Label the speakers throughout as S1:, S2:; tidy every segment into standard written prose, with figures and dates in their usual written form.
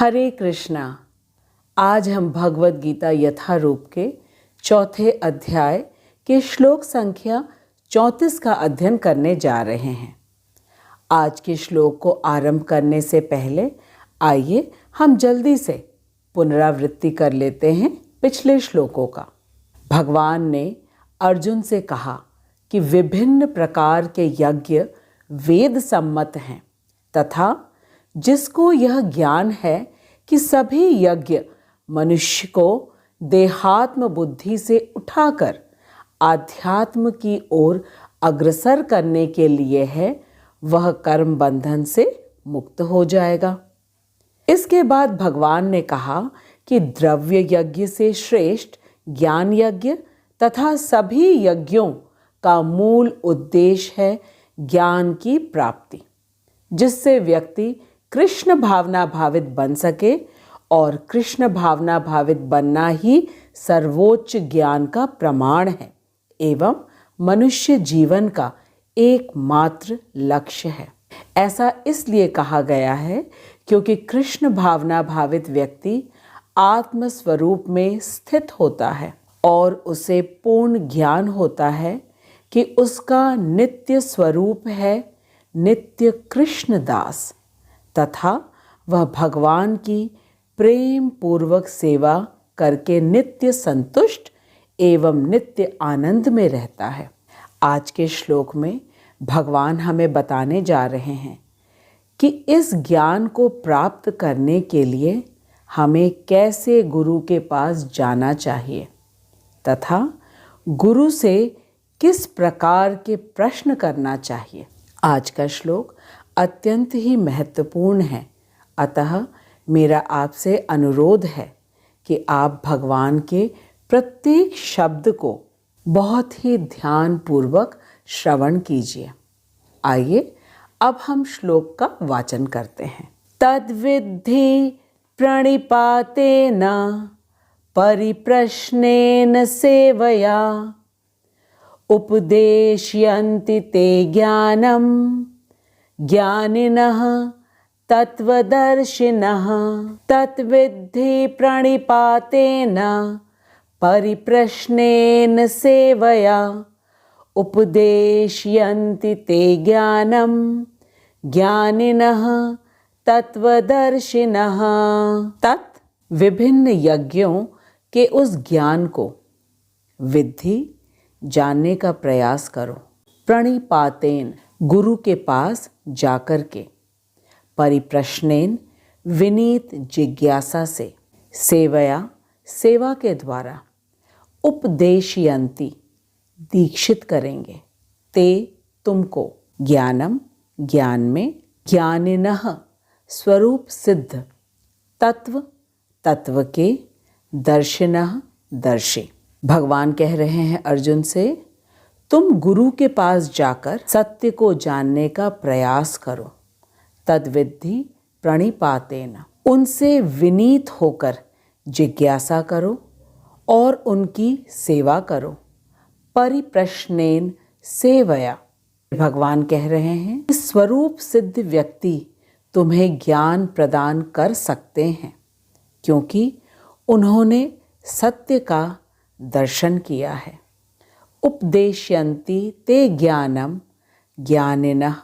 S1: हरे कृष्णा। आज हम भगवद गीता यथारूप के चौथे अध्याय के श्लोक संख्या 34 का अध्ययन करने जा रहे हैं। आज के श्लोक को आरंभ करने से पहले आइए हम जल्दी से पुनरावृत्ति कर लेते हैं पिछले श्लोकों का। भगवान ने अर्जुन से कहा कि विभिन्न प्रकार के यज्ञ वेद सम्मत हैं तथा जिसको यह ज्ञान है कि सभी यज्ञ मनुष्य को देहात्म बुद्धि से उठाकर आध्यात्म की ओर अग्रसर करने के लिए है, वह कर्म बंधन से मुक्त हो जाएगा। इसके बाद भगवान ने कहा कि द्रव्य यज्ञ से श्रेष्ठ ज्ञान यज्ञ तथा सभी यज्ञों का मूल उद्देश्य है ज्ञान की प्राप्ति, जिससे व्यक्ति कृष्ण भावना भावित बन सके और कृष्ण भावना भावित बनना ही सर्वोच्च ज्ञान का प्रमाण है एवं मनुष्य जीवन का एकमात्र लक्ष्य है। ऐसा इसलिए कहा गया है क्योंकि कृष्ण भावना भावित व्यक्ति आत्म स्वरूप में स्थित होता है और उसे पूर्ण ज्ञान होता है कि उसका नित्य स्वरूप है नित्य कृष्ण दास तथा वह भगवान की प्रेम पूर्वक सेवा करके नित्य संतुष्ट एवं नित्य आनंद में रहता है। आज के श्लोक में भगवान हमें बताने जा रहे हैं कि इस ज्ञान को प्राप्त करने के लिए हमें कैसे गुरु के पास जाना चाहिए तथा गुरु से किस प्रकार के प्रश्न करना चाहिए। आज का श्लोक अत्यंत ही महत्वपूर्ण है, अतः मेरा आपसे अनुरोध है कि आप भगवान के प्रत्येक शब्द को बहुत ही ध्यानपूर्वक श्रवण कीजिए। आइए अब हम श्लोक का वाचन करते हैं। तद्विद्धि प्रणिपातेन परिप्रश्नेन सेवया उपदेशयन्ति ते ज्ञानम् ज्ञानिनः तत्वदर्शिनः। तत्विद्धि प्रणिपातेन परिप्रश्नेन सेवया उपदेशयन्ति ते ज्ञानम् ज्ञानिनः तत्वदर्शिनः। तत् विभिन्न यज्ञों के उस ज्ञान को विद्धि जानने का प्रयास करो। प्रणिपातेन गुरु के पास जाकर के, परिप्रश्नेन विनीत जिज्ञासा से, सेवया सेवा के द्वारा, उपदेशयन्ति दीक्षित करेंगे, ते तुमको, ज्ञानम ज्ञान में, ज्ञानिनः स्वरूप सिद्ध, तत्व तत्व के, दर्शिनः दर्शी। भगवान कह रहे हैं अर्जुन से, तुम गुरु के पास जाकर सत्य को जानने का प्रयास करो। तद्विद्धि प्रणिपातेन उनसे विनीत होकर जिज्ञासा करो और उनकी सेवा करो। परिप्रश्नेन सेवया भगवान कह रहे हैं स्वरूप सिद्ध व्यक्ति तुम्हें ज्ञान प्रदान कर सकते हैं क्योंकि उन्होंने सत्य का दर्शन किया है। उपदेशयन्ति ते ज्ञानम ज्ञानिनः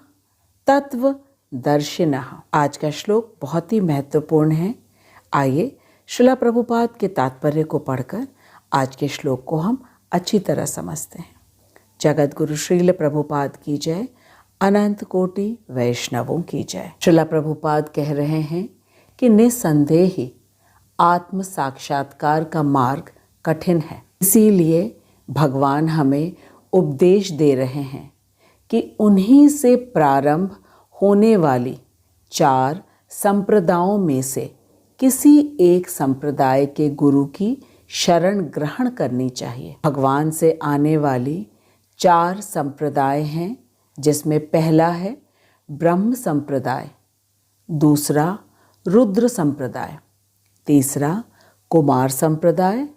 S1: तत्वदर्शिनः। आज का श्लोक बहुत ही महत्वपूर्ण है। आइए श्रील प्रभुपाद के तात्पर्य को पढ़कर आज के श्लोक को हम अच्छी तरह समझते हैं। जगत गुरु श्रील प्रभुपाद की जय, अनंत कोटि वैष्णवों की जय। श्रील प्रभुपाद कह रहे हैं कि निसंदेह ही आत्म साक्षात्कार का मार्ग कठिन है, इसीलिए भगवान हमें उपदेश दे रहे हैं कि उन्हीं से प्रारंभ होने वाली 4 संप्रदायों में से किसी एक संप्रदाय के गुरु की शरण ग्रहण करनी चाहिए। भगवान से आने वाली 4 संप्रदाय हैं, जिसमें पहला है ब्रह्म संप्रदाय, दूसरा रुद्र संप्रदाय, तीसरा कुमार संप्रदाय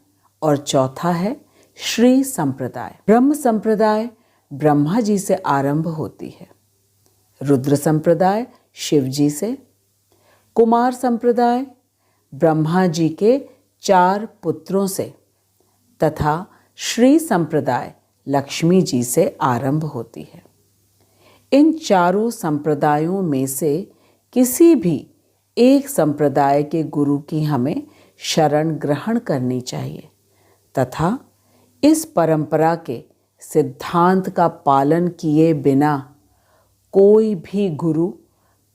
S1: और चौथा है श्री संप्रदाय। ब्रह्म संप्रदाय ब्रह्मा जी से आरंभ होती है, रुद्र संप्रदाय शिव जी से, कुमार संप्रदाय ब्रह्मा जी के 4 पुत्रों से तथा श्री संप्रदाय लक्ष्मी जी से आरंभ होती है। इन चारों संप्रदायों में से किसी भी एक संप्रदाय के गुरु की हमें शरण ग्रहण करनी चाहिए तथा इस परंपरा के सिद्धांत का पालन किए बिना कोई भी गुरु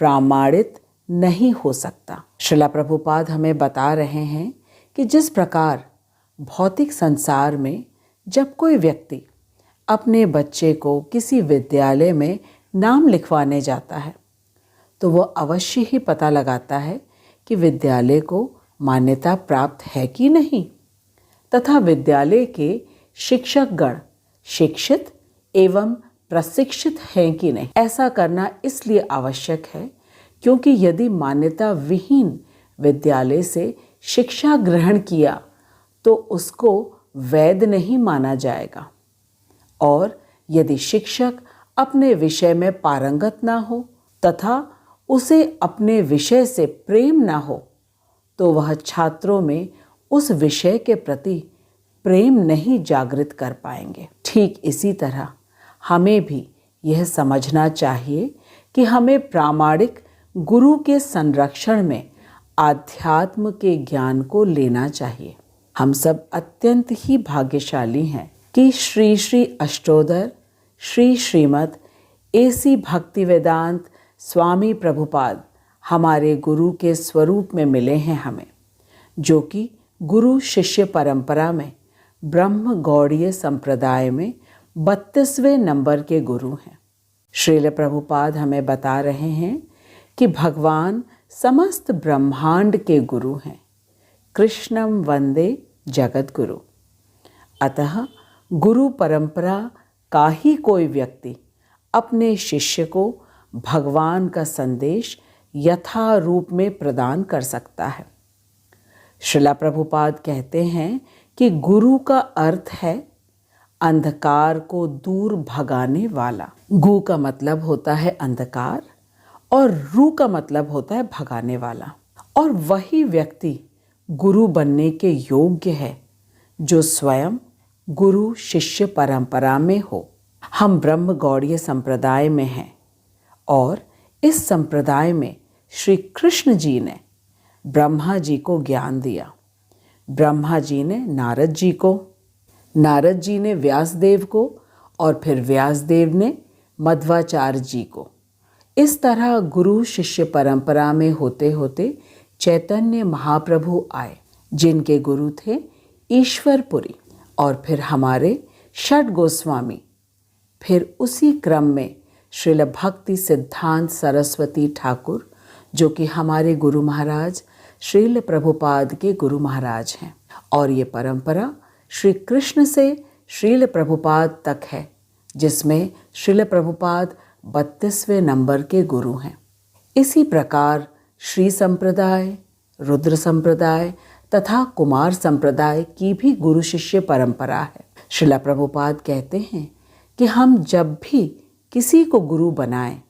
S1: प्रामाणित नहीं हो सकता। श्रील प्रभुपाद हमें बता रहे हैं कि जिस प्रकार भौतिक संसार में जब कोई व्यक्ति अपने बच्चे को किसी विद्यालय में नाम लिखवाने जाता है तो वह अवश्य ही पता लगाता है कि विद्यालय को मान्यता प्राप्त है कि नहीं तथा विद्यालय के शिक्षकगण शिक्षित एवं प्रशिक्षित हैं कि नहीं। ऐसा करना इसलिए आवश्यक है क्योंकि यदि मान्यता विहीन विद्यालय से शिक्षा ग्रहण किया तो उसको वैध नहीं माना जाएगा और यदि शिक्षक अपने विषय में पारंगत ना हो तथा उसे अपने विषय से प्रेम ना हो तो वह छात्रों में उस विषय के प्रति प्रेम नहीं जागृत कर पाएंगे। ठीक इसी तरह हमें भी यह समझना चाहिए कि हमें प्रामाणिक गुरु के संरक्षण में आध्यात्म के ज्ञान को लेना चाहिए। हम सब अत्यंत ही भाग्यशाली हैं कि श्री श्री अष्टोदर श्री श्रीमद एसी भक्ति वेदांत स्वामी प्रभुपाद हमारे गुरु के स्वरूप में मिले हैं हमें, जो कि गुरु शिष्य परंपरा में ब्रह्म गौड़ीय संप्रदाय में 32वें नंबर के गुरु हैं। श्रील प्रभुपाद हमें बता रहे हैं कि भगवान समस्त ब्रह्मांड के गुरु हैं। कृष्णम वंदे जगत गुरु। अतः गुरु परंपरा का ही कोई व्यक्ति अपने शिष्य को भगवान का संदेश यथारूप में प्रदान कर सकता है। श्रील प्रभुपाद कहते हैं कि गुरु का अर्थ है अंधकार को दूर भगाने वाला। गु का मतलब होता है अंधकार और रू का मतलब होता है भगाने वाला। और वही व्यक्ति गुरु बनने के योग्य है जो स्वयं गुरु शिष्य परंपरा में हो। हम ब्रह्म गौड़ीय संप्रदाय में हैं और इस संप्रदाय में श्री कृष्ण जी ने ब्रह्मा जी को ज्ञान दिया, ब्रह्मा जी ने नारद जी को, नारद जी ने व्यासदेव को और फिर व्यासदेव ने मध्वाचार्य जी को। इस तरह गुरु शिष्य परंपरा में होते होते चैतन्य महाप्रभु आए जिनके गुरु थे ईश्वरपुरी और फिर हमारे षट गोस्वामी। फिर उसी क्रम में श्रील भक्ति सिद्धांत सरस्वती ठाकुर जो कि हमारे गुरु महाराज श्रील प्रभुपाद के गुरु महाराज हैं। और ये परंपरा श्री कृष्ण से श्रील प्रभुपाद तक है जिसमें श्रील प्रभुपाद 32वें नंबर के गुरु हैं। इसी प्रकार श्री संप्रदाय, रुद्र संप्रदाय तथा कुमार संप्रदाय की भी गुरु शिष्य परंपरा है। श्रील प्रभुपाद कहते हैं कि हम जब भी किसी को गुरु बनाएं,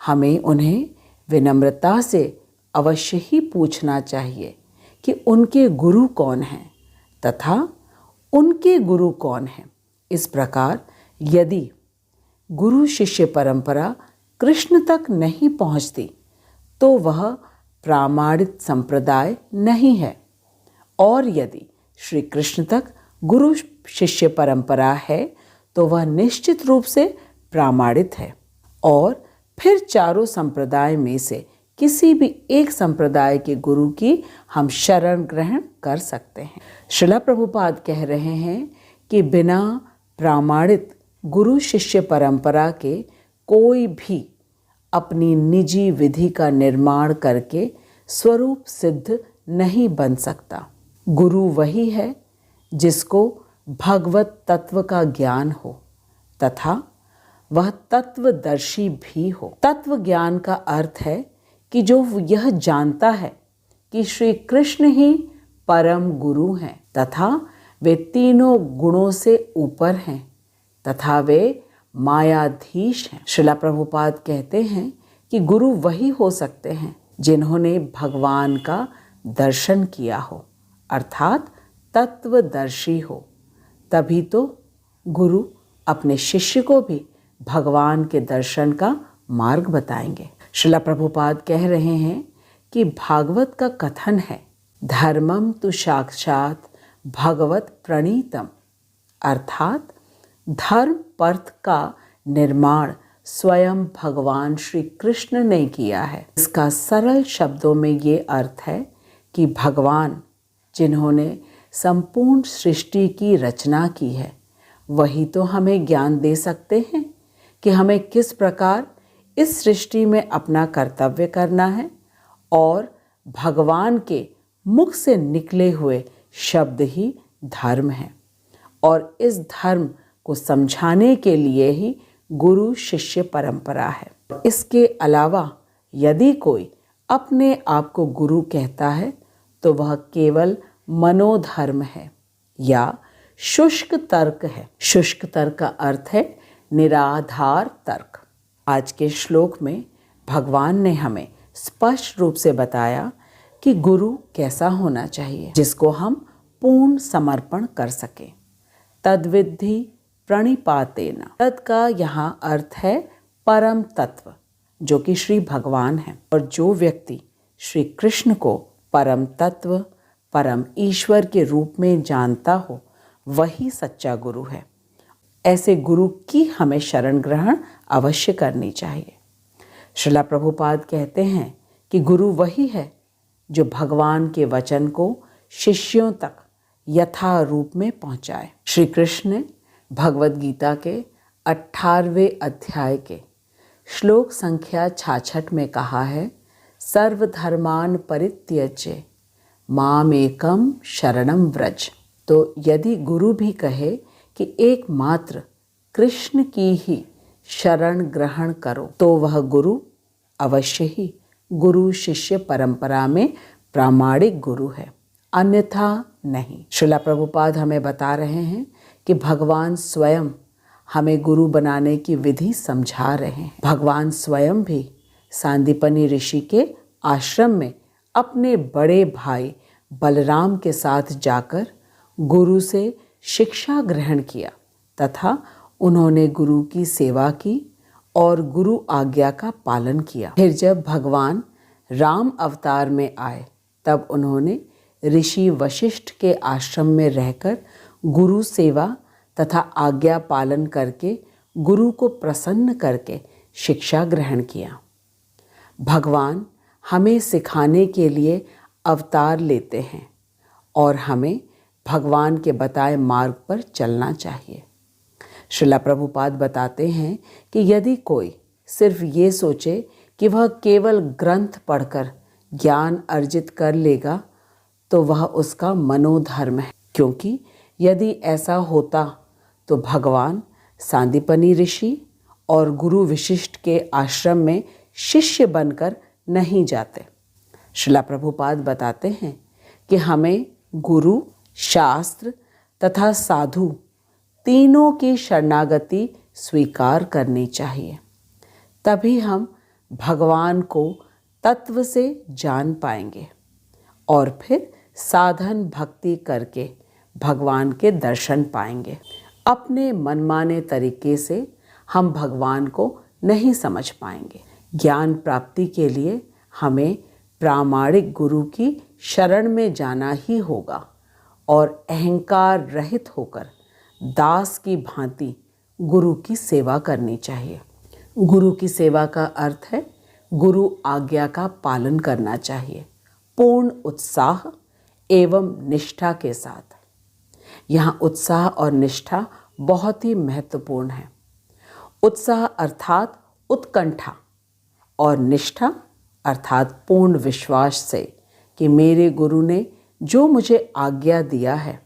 S1: हमें उन्हें विनम्रता से अवश्य ही पूछना चाहिए कि उनके गुरु कौन हैं तथा उनके गुरु कौन हैं। इस प्रकार यदि गुरु शिष्य परंपरा कृष्ण तक नहीं पहुंचती तो वह प्रामाणिक संप्रदाय नहीं है, और यदि श्री कृष्ण तक गुरु शिष्य परंपरा है तो वह निश्चित रूप से प्रामाणिक है। और फिर चारों संप्रदाय में से किसी भी एक संप्रदाय के गुरु की हम शरण ग्रहण कर सकते हैं। श्रील प्रभुपाद कह रहे हैं कि बिना प्रामाणिक गुरु शिष्य परंपरा के कोई भी अपनी निजी विधि का निर्माण करके स्वरूप सिद्ध नहीं बन सकता। गुरु वही है जिसको भगवत तत्व का ज्ञान हो तथा वह तत्वदर्शी भी हो। तत्व ज्ञान का अर्थ है कि जो यह जानता है कि श्री कृष्ण ही परम गुरु हैं तथा वे तीनों गुणों से ऊपर हैं तथा वे मायाधीश हैं। श्रील प्रभुपाद कहते हैं कि गुरु वही हो सकते हैं जिन्होंने भगवान का दर्शन किया हो, अर्थात तत्वदर्शी हो, तभी तो गुरु अपने शिष्य को भी भगवान के दर्शन का मार्ग बताएंगे। श्रील प्रभुपाद कह रहे हैं कि भागवत का कथन है, धर्मम तु साक्षात भगवत प्रणीतम, अर्थात धर्म पर्थ का निर्माण स्वयं भगवान श्री कृष्ण ने किया है। इसका सरल शब्दों में ये अर्थ है कि भगवान जिन्होंने संपूर्ण सृष्टि की रचना की है, वही तो हमें ज्ञान दे सकते हैं कि हमें किस प्रकार इस सृष्टि में अपना कर्तव्य करना है, और भगवान के मुख से निकले हुए शब्द ही धर्म है। और इस धर्म को समझाने के लिए ही गुरु शिष्य परंपरा है। इसके अलावा यदि कोई अपने आप को गुरु कहता है तो वह केवल मनोधर्म है या शुष्क तर्क है। शुष्क तर्क का अर्थ है निराधार तर्क। आज के श्लोक में भगवान ने हमें स्पष्ट रूप से बताया कि गुरु कैसा होना चाहिए, जिसको हम पूर्ण समर्पण कर सकें। तद्विद्धि प्रणिपातेन, तद का यहाँ अर्थ है परम तत्व, जो कि श्री भगवान है। और जो व्यक्ति श्री कृष्ण को परम तत्व, परम ईश्वर के रूप में जानता हो, वही सच्चा गुरु है। ऐसे गुरु की हमें शरण ग्रहण अवश्य करनी चाहिए। श्रील प्रभुपाद कहते हैं कि गुरु वही है जो भगवान के वचन को शिष्यों तक यथा रूप में पहुंचाए। श्री कृष्ण ने भगवद गीता के 18वें अध्याय के श्लोक संख्या 66 में कहा है, सर्वधर्मान परित्यज्य मामेकम शरणम व्रज। तो यदि गुरु भी कहे कि एकमात्र कृष्ण की ही शरण ग्रहण करो, तो वह गुरु अवश्य ही गुरु शिष्य परंपरा में प्रामाणिक गुरु है, अन्यथा नहीं। श्रील प्रभुपाद हमें बता रहे हैं कि भगवान स्वयं हमें गुरु बनाने की विधि समझा रहे हैं। भगवान स्वयं भी सांदीपनी ऋषि के आश्रम में अपने बड़े भाई बलराम के साथ जाकर गुरु से शिक्षा ग्रहण किया तथा उन्होंने गुरु की सेवा की और गुरु आज्ञा का पालन किया। फिर जब भगवान राम अवतार में आए, तब उन्होंने ऋषि वशिष्ठ के आश्रम में रहकर गुरु सेवा तथा आज्ञा पालन करके गुरु को प्रसन्न करके शिक्षा ग्रहण किया। भगवान हमें सिखाने के लिए अवतार लेते हैं और हमें भगवान के बताए मार्ग पर चलना चाहिए। श्रील प्रभुपाद बताते हैं कि यदि कोई सिर्फ ये सोचे कि वह केवल ग्रंथ पढ़कर ज्ञान अर्जित कर लेगा, तो वह उसका मनोधर्म है। क्योंकि यदि ऐसा होता तो भगवान सांदीपनी ऋषि और गुरु वशिष्ठ के आश्रम में शिष्य बनकर नहीं जाते। श्रील प्रभुपाद बताते हैं कि हमें गुरु, शास्त्र तथा साधु तीनों की शरणागति स्वीकार करनी चाहिए। तभी हम भगवान को तत्व से जान पाएंगे और फिर साधन भक्ति करके भगवान के दर्शन पाएंगे। अपने मनमाने तरीके से हम भगवान को नहीं समझ पाएंगे। ज्ञान प्राप्ति के लिए हमें प्रामाणिक गुरु की शरण में जाना ही होगा और अहंकार रहित होकर दास की भांति गुरु की सेवा करनी चाहिए। गुरु की सेवा का अर्थ है गुरु आज्ञा का पालन करना चाहिए, पूर्ण उत्साह एवं निष्ठा के साथ। यहाँ उत्साह और निष्ठा बहुत ही महत्वपूर्ण है। उत्साह अर्थात उत्कंठा और निष्ठा अर्थात पूर्ण विश्वास से कि मेरे गुरु ने जो मुझे आज्ञा दिया है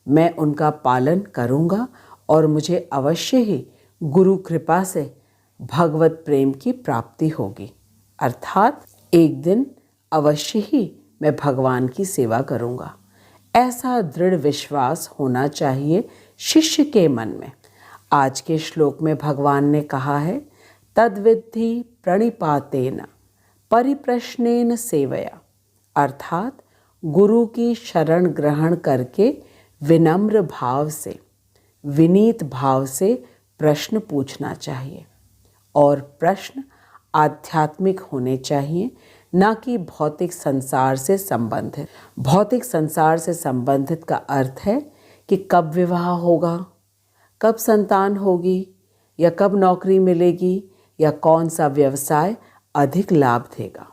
S1: मैं उनका पालन करूँगा और मुझे अवश्य ही गुरु कृपा से भगवत प्रेम की प्राप्ति होगी, अर्थात एक दिन अवश्य ही मैं भगवान की सेवा करूँगा। ऐसा दृढ़ विश्वास होना चाहिए शिष्य के मन में। आज के श्लोक में भगवान ने कहा है, तद्विद्धि प्रणिपातेन परिप्रश्नेन सेवया, अर्थात गुरु की शरण ग्रहण करके विनम्र भाव से, विनीत भाव से प्रश्न पूछना चाहिए। और प्रश्न आध्यात्मिक होने चाहिए, ना कि भौतिक संसार से संबंधित। भौतिक संसार से संबंधित का अर्थ है कि कब विवाह होगा, कब संतान होगी, या कब नौकरी मिलेगी, या कौन सा व्यवसाय अधिक लाभ देगा।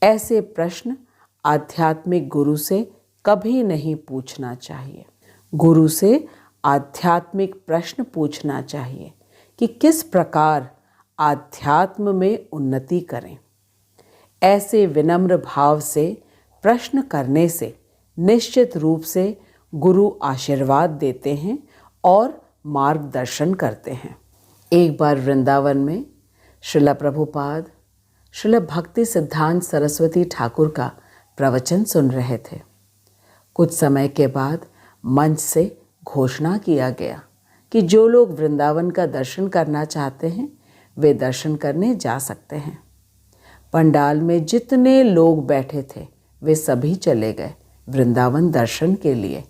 S1: ऐसे प्रश्न आध्यात्मिक गुरु से कभी नहीं पूछना चाहिए। गुरु से आध्यात्मिक प्रश्न पूछना चाहिए कि किस प्रकार आध्यात्म में उन्नति करें। ऐसे विनम्र भाव से प्रश्न करने से निश्चित रूप से गुरु आशीर्वाद देते हैं और मार्गदर्शन करते हैं। एक बार वृंदावन में श्रील प्रभुपाद श्रील भक्ति सिद्धांत सरस्वती ठाकुर का प्रवचन सुन रहे थे। कुछ समय के बाद मंच से घोषणा किया गया कि जो लोग वृंदावन का दर्शन करना चाहते हैं वे दर्शन करने जा सकते हैं। पंडाल में जितने लोग बैठे थे वे सभी चले गए वृंदावन दर्शन के लिए।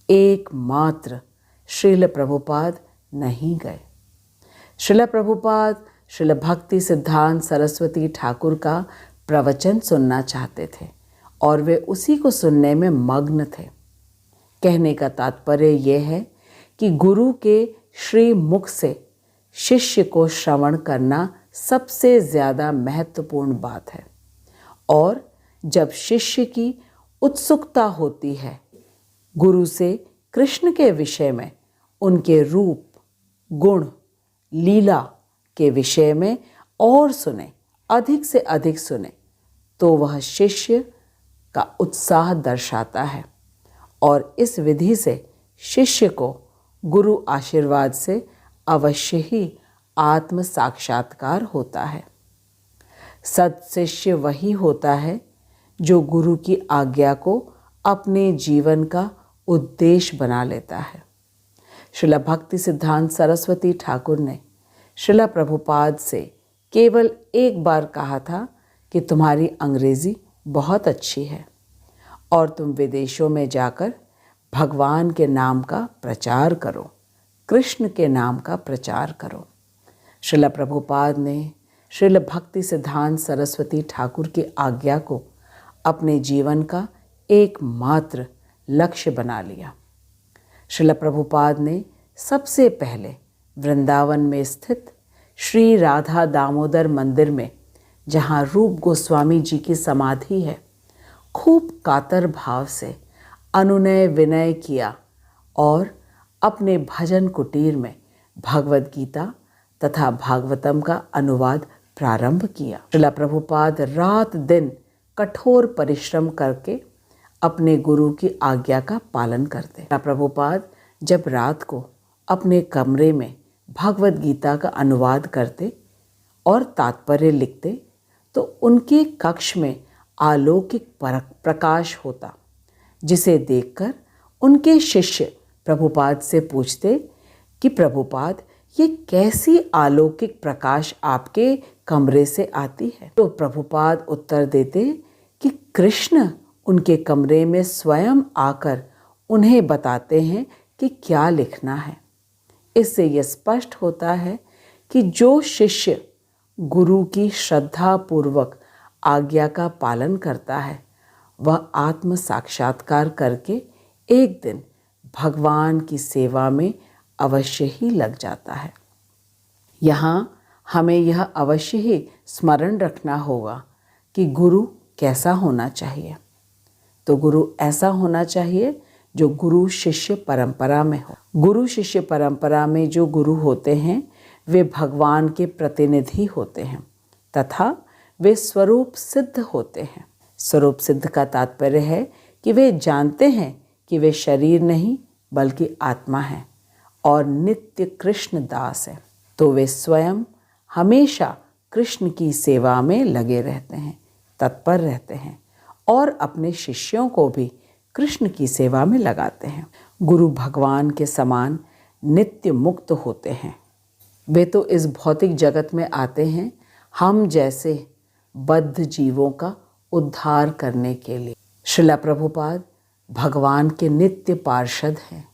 S1: एकमात्र श्रील प्रभुपाद नहीं गए। श्रील प्रभुपाद श्रील भक्ति सिद्धांत सरस्वती ठाकुर का प्रवचन सुनना चाहते थे और वे उसी को सुनने में मग्न थे। कहने का तात्पर्य यह है कि गुरु के श्री मुख से शिष्य को श्रवण करना सबसे ज़्यादा महत्वपूर्ण बात है। और जब शिष्य की उत्सुकता होती है गुरु से कृष्ण के विषय में, उनके रूप, गुण, लीला के विषय में और सुने, अधिक से अधिक सुने, तो वह शिष्य का उत्साह दर्शाता है और इस विधि से शिष्य को गुरु आशीर्वाद से अवश्य ही आत्म साक्षात्कार होता है। सत्शिष्य वही होता है जो गुरु की आज्ञा को अपने जीवन का उद्देश्य बना लेता है। श्रील भक्ति सिद्धांत सरस्वती ठाकुर ने श्रील प्रभुपाद से केवल एक बार कहा था कि तुम्हारी अंग्रेजी बहुत अच्छी है और तुम विदेशों में जाकर भगवान के नाम का प्रचार करो, कृष्ण के नाम का प्रचार करो। श्रील प्रभुपाद ने श्रील भक्ति सिद्धांत सरस्वती ठाकुर की आज्ञा को अपने जीवन का एकमात्र लक्ष्य बना लिया। श्रील प्रभुपाद ने सबसे पहले वृंदावन में स्थित श्री राधा दामोदर मंदिर में, जहाँ रूप गोस्वामी जी की समाधि है, खूब कातर भाव से अनुनय विनय किया और अपने भजन कुटीर में भगवद गीता तथा भागवतम का अनुवाद प्रारंभ किया। श्रील प्रभुपाद रात दिन कठोर परिश्रम करके अपने गुरु की आज्ञा का पालन करते। श्रील प्रभुपाद जब रात को अपने कमरे में भगवद गीता का अनुवाद करते और तात्पर्य लिखते तो उनके कक्ष में अलौकिक प्रकाश होता, जिसे देखकर उनके शिष्य प्रभुपाद से पूछते कि प्रभुपाद ये कैसी अलौकिक प्रकाश आपके कमरे से आती है। तो प्रभुपाद उत्तर देते कि कृष्ण उनके कमरे में स्वयं आकर उन्हें बताते हैं कि क्या लिखना है। इससे यह स्पष्ट होता है कि जो शिष्य गुरु की श्रद्धा पूर्वक आज्ञा का पालन करता है वह आत्म साक्षात्कार करके एक दिन भगवान की सेवा में अवश्य ही लग जाता है। यहाँ हमें यह अवश्य ही स्मरण रखना होगा कि गुरु कैसा होना चाहिए। तो गुरु ऐसा होना चाहिए जो गुरु शिष्य परंपरा में हो। गुरु शिष्य परंपरा में जो गुरु होते हैं वे भगवान के प्रतिनिधि होते हैं तथा वे स्वरूप सिद्ध होते हैं। स्वरूप सिद्ध का तात्पर्य है कि वे जानते हैं कि वे शरीर नहीं बल्कि आत्मा है और नित्य कृष्ण दास है। तो वे स्वयं हमेशा कृष्ण की सेवा में लगे रहते हैं, तत्पर रहते हैं और अपने शिष्यों को भी कृष्ण की सेवा में लगाते हैं। गुरु भगवान के समान नित्य मुक्त होते हैं। वे तो इस भौतिक जगत में आते हैं हम जैसे बद्ध जीवों का उद्धार करने के लिए। श्रीला प्रभुपाद भगवान के नित्य पार्षद हैं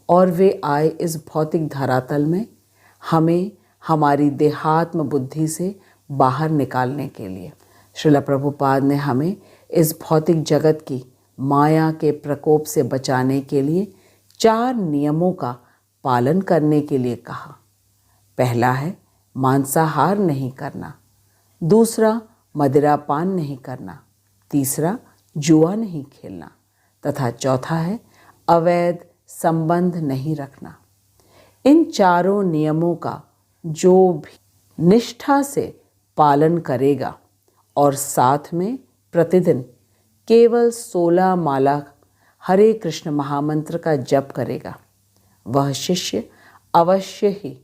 S1: और वे आए इस भौतिक धरातल में हमें हमारी देहात्म बुद्धि से बाहर निकालने के लिए। श्रीला प्रभुपाद ने हमें इस भौतिक जगत की माया के प्रकोप से बचाने के लिए 4 नियमों का पालन करने के लिए कहा। पहला है मांसाहार नहीं करना, दूसरा मदिरापान नहीं करना, तीसरा जुआ नहीं खेलना तथा चौथा है अवैध संबंध नहीं रखना। इन चारों नियमों का जो भी निष्ठा से पालन करेगा और साथ में प्रतिदिन केवल 16 माला हरे कृष्ण महामंत्र का जप करेगा, वह शिष्य अवश्य ही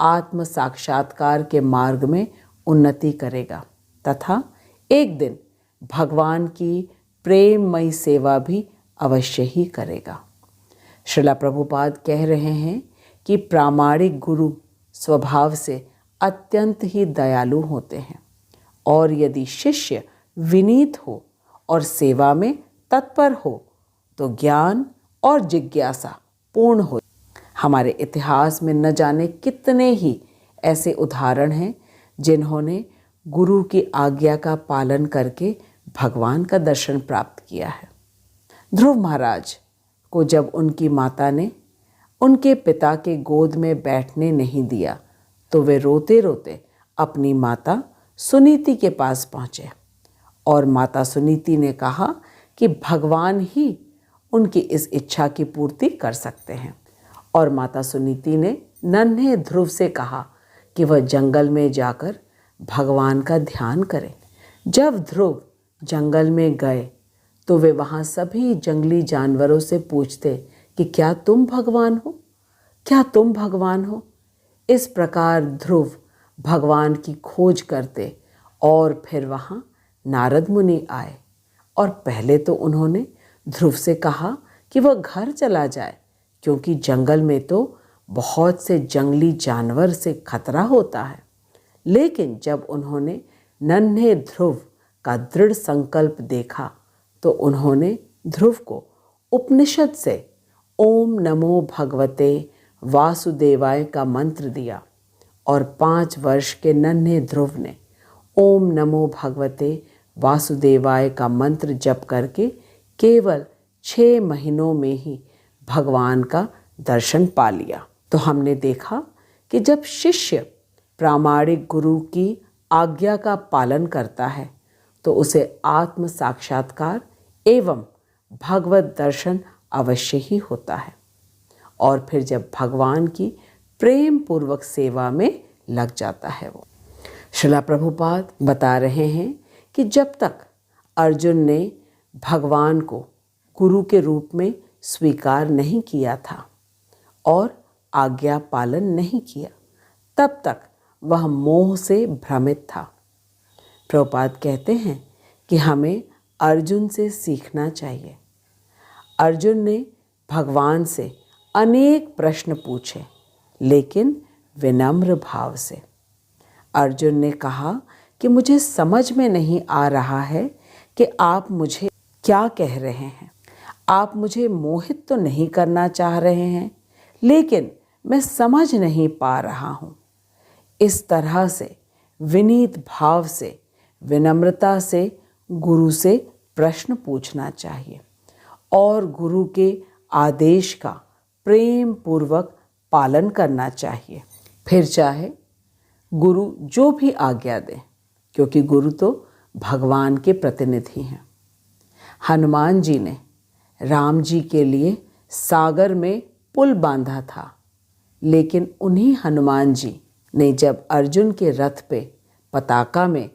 S1: आत्म साक्षात्कार के मार्ग में उन्नति करेगा तथा एक दिन भगवान की प्रेममयी सेवा भी अवश्य ही करेगा। श्रीला प्रभुपाद कह रहे हैं कि प्रामाणिक गुरु स्वभाव से अत्यंत ही दयालु होते हैं और यदि शिष्य विनीत हो और सेवा में तत्पर हो तो ज्ञान और जिज्ञासा पूर्ण हो। हमारे इतिहास में न जाने कितने ही ऐसे उदाहरण हैं जिन्होंने गुरु की आज्ञा का पालन करके भगवान का दर्शन प्राप्त किया है। ध्रुव महाराज को जब उनकी माता ने उनके पिता के गोद में बैठने नहीं दिया तो वे रोते रोते अपनी माता सुनीति के पास पहुँचे और माता सुनीति ने कहा कि भगवान ही उनकी इस इच्छा की पूर्ति कर सकते हैं। और माता सुनीति ने नन्हे ध्रुव से कहा कि वह जंगल में जाकर भगवान का ध्यान करें। जब ध्रुव जंगल में गए तो वे वहाँ सभी जंगली जानवरों से पूछते कि क्या तुम भगवान हो, क्या तुम भगवान हो। इस प्रकार ध्रुव भगवान की खोज करते और फिर वहाँ नारद मुनि आए और पहले तो उन्होंने ध्रुव से कहा कि वह घर चला जाए क्योंकि जंगल में तो बहुत से जंगली जानवर से खतरा होता है। लेकिन जब उन्होंने नन्हे ध्रुव का दृढ़ संकल्प देखा तो उन्होंने ध्रुव को उपनिषद से ओम नमो भगवते वासुदेवाय का मंत्र दिया और 5 वर्ष के नन्हे ध्रुव ने ओम नमो भगवते वासुदेवाय का मंत्र जप करके केवल 6 महीनों में ही भगवान का दर्शन पा लिया। तो हमने देखा कि जब शिष्य प्रामाणिक गुरु की आज्ञा का पालन करता है तो उसे आत्म साक्षात्कार एवं भगवत दर्शन अवश्य ही होता है और फिर जब भगवान की प्रेम पूर्वक सेवा में लग जाता है। वो श्रीला प्रभुपाद बता रहे हैं कि जब तक अर्जुन ने भगवान को गुरु के रूप में स्वीकार नहीं किया था और आज्ञा पालन नहीं किया तब तक वह मोह से भ्रमित था। प्रभुपाद कहते हैं कि हमें अर्जुन से सीखना चाहिए। अर्जुन ने भगवान से अनेक प्रश्न पूछे लेकिन विनम्र भाव से। अर्जुन ने कहा कि मुझे समझ में नहीं आ रहा है कि आप मुझे क्या कह रहे हैं। आप मुझे मोहित तो नहीं करना चाह रहे हैं लेकिन मैं समझ नहीं पा रहा हूँ। इस तरह से विनीत भाव से विनम्रता से गुरु से प्रश्न पूछना चाहिए और गुरु के आदेश का प्रेम पूर्वक पालन करना चाहिए। फिर चाहे गुरु जो भी आज्ञा दे क्योंकि गुरु तो भगवान के प्रतिनिधि हैं। हनुमान जी ने राम जी के लिए सागर में पुल बांधा था लेकिन उन्हीं हनुमान जी ने जब अर्जुन के रथ पे पताका में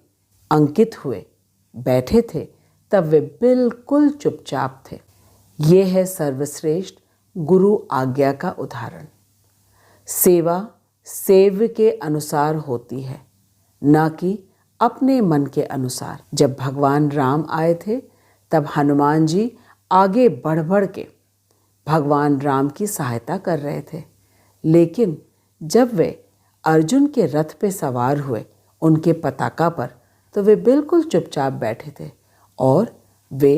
S1: अंकित हुए बैठे थे तब वे बिल्कुल चुपचाप थे। ये है सर्वश्रेष्ठ गुरु आज्ञा का उदाहरण। सेवा सेव्य के अनुसार होती है न कि अपने मन के अनुसार। जब भगवान राम आए थे तब हनुमान जी आगे बढ़ बढ़ के भगवान राम की सहायता कर रहे थे लेकिन जब वे अर्जुन के रथ पे सवार हुए उनके पताका पर तो वे बिल्कुल चुपचाप बैठे थे और वे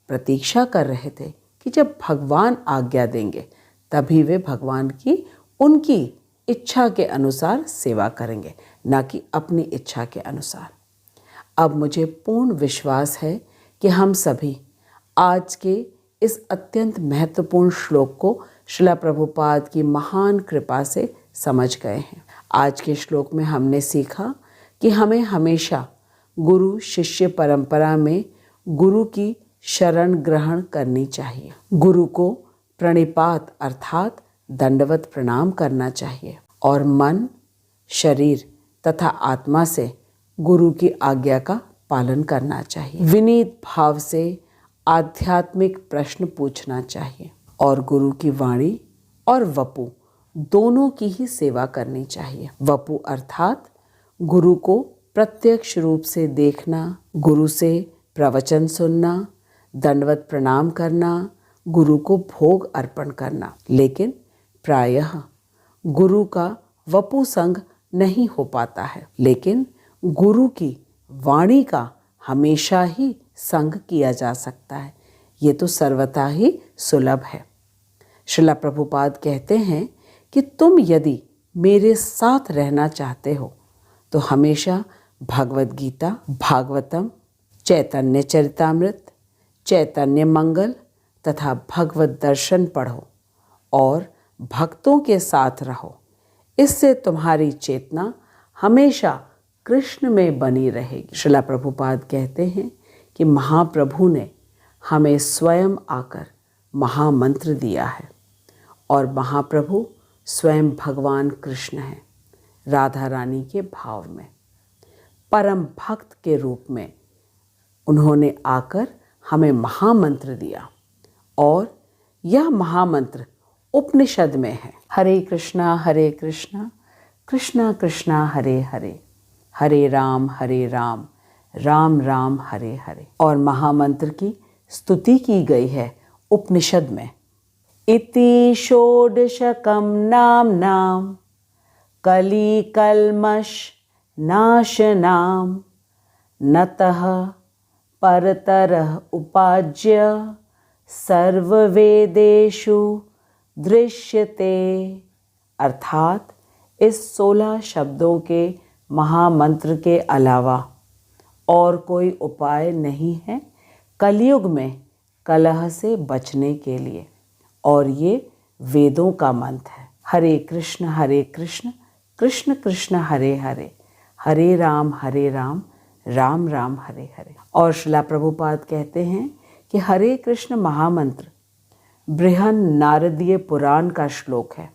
S1: प्रतीक्षा कर रहे थे कि जब भगवान आज्ञा देंगे तभी वे भगवान की उनकी इच्छा के अनुसार सेवा करेंगे, ना कि अपनी इच्छा के अनुसार। अब मुझे पूर्ण विश्वास है कि हम सभी आज के इस अत्यंत महत्वपूर्ण श्लोक को श्रील प्रभुपाद की महान कृपा से समझ गए हैं। आज के श्लोक में हमने सीखा कि हमें हमेशा गुरु शिष्य परंपरा में गुरु की शरण ग्रहण करनी चाहिए। गुरु को प्रणिपात अर्थात दंडवत प्रणाम करना चाहिए और मन, शरीर तथा आत्मा से गुरु की आज्ञा का पालन करना चाहिए। विनीत भाव से आध्यात्मिक प्रश्न पूछना चाहिए और गुरु की वाणी और वपु दोनों की ही सेवा करनी चाहिए। वपु अर्थात गुरु को प्रत्यक्ष रूप से देखना, गुरु से प्रवचन सुनना, दंडवत प्रणाम करना, गुरु को भोग अर्पण करना। लेकिन प्रायः गुरु का वपु संग नहीं हो पाता है, लेकिन गुरु की वाणी का हमेशा ही संग किया जा सकता है। ये तो सर्वथा ही सुलभ है। श्रील प्रभुपाद कहते हैं कि तुम यदि मेरे साथ रहना चाहते हो तो हमेशा भगवद गीता, भागवतम, चैतन्य चरितामृत, चैतन्य मंगल तथा भगवत दर्शन पढ़ो और भक्तों के साथ रहो। इससे तुम्हारी चेतना हमेशा कृष्ण में बनी रहेगी। श्रील प्रभुपाद कहते हैं कि महाप्रभु ने हमें स्वयं आकर महामंत्र दिया है और महाप्रभु स्वयं भगवान कृष्ण हैं, राधा रानी के भाव में, परम भक्त के रूप में उन्होंने आकर हमें महामंत्र दिया और यह महामंत्र उपनिषद में है। हरे कृष्णा कृष्णा कृष्णा हरे हरे, हरे राम राम राम हरे हरे। और महामंत्र की स्तुति की गई है उपनिषद में। इति षोडशकं नाम कली कल्मष नाशनाम नतः परतरः उपाज्य सर्ववेदेषु दृश्यते। अर्थात इस 16 शब्दों के महामंत्र के अलावा और कोई उपाय नहीं है कलयुग में कलह से बचने के लिए, और ये वेदों का मंत्र है। हरे कृष्ण कृष्ण कृष्ण हरे हरे, हरे राम राम राम हरे हरे। और श्रील प्रभुपाद कहते हैं कि हरे कृष्ण महामंत्र बृहन नारदीय पुराण का श्लोक है,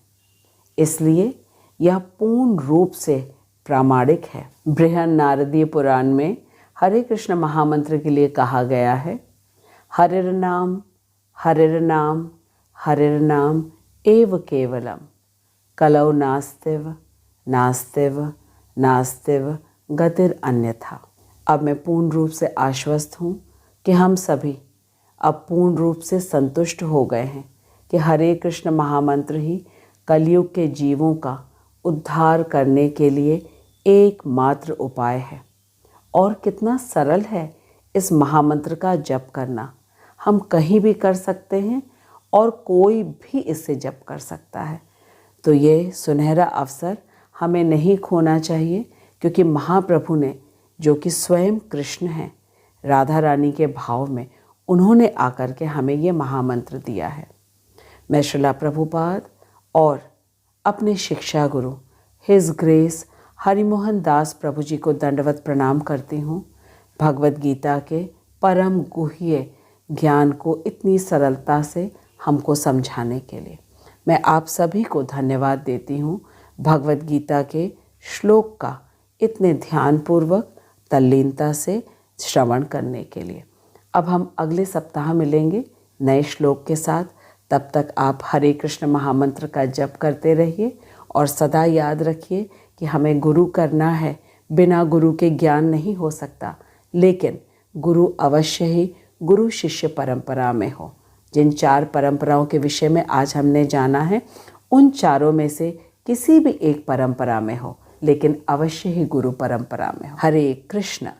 S1: इसलिए यह पूर्ण रूप से प्रामाणिक है। बृहन नारदीय पुराण में हरे कृष्ण महामंत्र के लिए कहा गया है, हरिर नाम एव केवलम कलौ नास्तिव गतिर अन्यथा। अब मैं पूर्ण रूप से आश्वस्त हूँ कि हम सभी अब पूर्ण रूप से संतुष्ट हो गए हैं कि हरे कृष्ण महामंत्र ही कलयुग के जीवों का उद्धार करने के लिए एकमात्र उपाय है। और कितना सरल है इस महामंत्र का जप करना। हम कहीं भी कर सकते हैं और कोई भी इसे जप कर सकता है। तो ये सुनहरा अवसर हमें नहीं खोना चाहिए, क्योंकि महाप्रभु ने, जो कि स्वयं कृष्ण हैं, राधा रानी के भाव में, उन्होंने आकर के हमें ये महामंत्र दिया है। मैं श्रील प्रभुपाद और अपने शिक्षा गुरु हिज ग्रेस हरिमोहन दास प्रभु जी को दंडवत प्रणाम करती हूँ, भगवद गीता के परम गुह्य ज्ञान को इतनी सरलता से हमको समझाने के लिए। मैं आप सभी को धन्यवाद देती हूँ भगवद गीता के श्लोक का इतने ध्यानपूर्वक तल्लीनता से श्रवण करने के लिए। अब हम अगले सप्ताह मिलेंगे नए श्लोक के साथ। तब तक आप हरे कृष्ण महामंत्र का जप करते रहिए और सदा याद रखिए कि हमें गुरु करना है। बिना गुरु के ज्ञान नहीं हो सकता, लेकिन गुरु अवश्य ही गुरु शिष्य परंपरा में हो। जिन 4 परंपराओं के विषय में आज हमने जाना है, उन चारों में से किसी भी एक परंपरा में हो, लेकिन अवश्य ही गुरु परंपरा में हो। हरे कृष्ण।